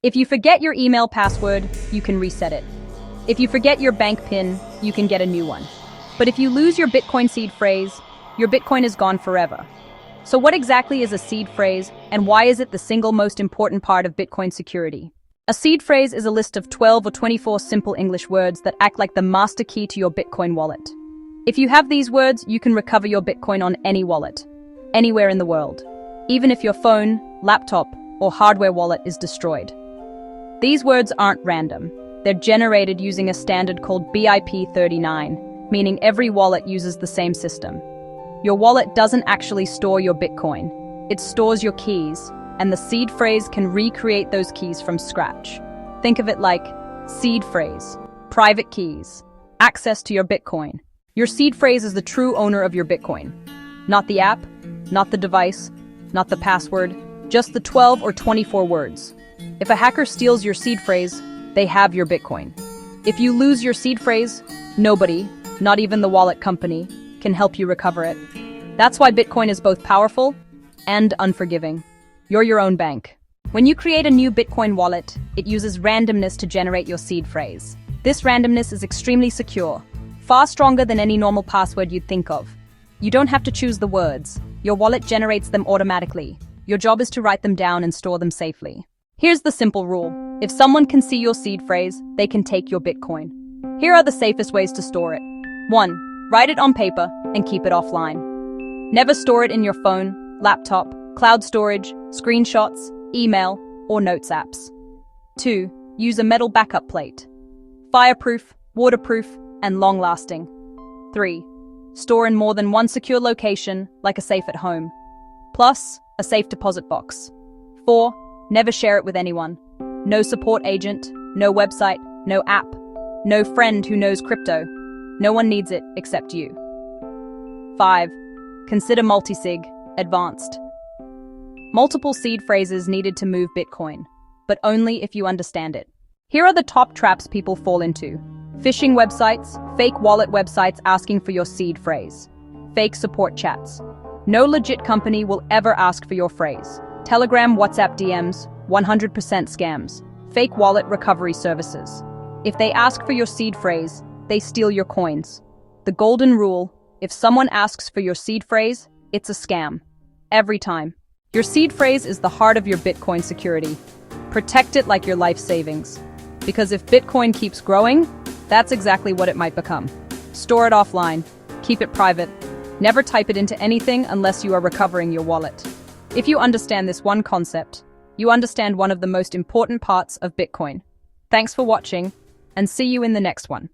If you forget your email password, you can reset it. If you forget your bank PIN, you can get a new one. But if you lose your Bitcoin seed phrase, your Bitcoin is gone forever. So what exactly is a seed phrase, and why is it the single most important part of Bitcoin security? A seed phrase is a list of 12 or 24 simple English words that act like the master key to your Bitcoin wallet. If you have these words, you can recover your Bitcoin on any wallet, anywhere in the world, even if your phone, laptop, or hardware wallet is destroyed. These words aren't random. They're generated using a standard called BIP39, meaning every wallet uses the same system. Your wallet doesn't actually store your Bitcoin. It stores your keys, and the seed phrase can recreate those keys from scratch. Think of it like seed phrase, private keys, access to your Bitcoin. Your seed phrase is the true owner of your Bitcoin. Not the app, not the device, not the password, just the 12 or 24 words. If a hacker steals your seed phrase, they have your Bitcoin. If you lose your seed phrase, nobody, not even the wallet company, can help you recover it. That's why Bitcoin is both powerful and unforgiving. You're your own bank. When you create a new Bitcoin wallet, it uses randomness to generate your seed phrase. This randomness is extremely secure, far stronger than any normal password you'd think of. You don't have to choose the words. Your wallet generates them automatically. Your job is to write them down and store them safely. Here's the simple rule. If someone can see your seed phrase, they can take your Bitcoin. Here are the safest ways to store it. 1. Write it on paper and keep it offline. Never store it in your phone, laptop, cloud storage, screenshots, email, or notes apps. 2. Use a metal backup plate. Fireproof, waterproof, and long-lasting. 3. Store in more than one secure location, like a safe at home. Plus, a safe deposit box. 4. Never share it with anyone. No support agent, no website, no app, no friend who knows crypto. No one needs it except you. 5. Consider multisig, advanced. Multiple seed phrases needed to move Bitcoin, but only if you understand it. Here are the top traps people fall into. Phishing websites, fake wallet websites asking for your seed phrase. Fake support chats. No legit company will ever ask for your phrase. Telegram, WhatsApp DMs, 100% scams. Fake wallet recovery services. If they ask for your seed phrase, they steal your coins. The golden rule: if someone asks for your seed phrase, it's a scam. Every time. Your seed phrase is the heart of your Bitcoin security. Protect it like your life savings. Because if Bitcoin keeps growing, that's exactly what it might become. Store it offline. Keep it private. Never type it into anything unless you are recovering your wallet. If you understand this one concept, you understand one of the most important parts of Bitcoin. Thanks for watching, and see you in the next one.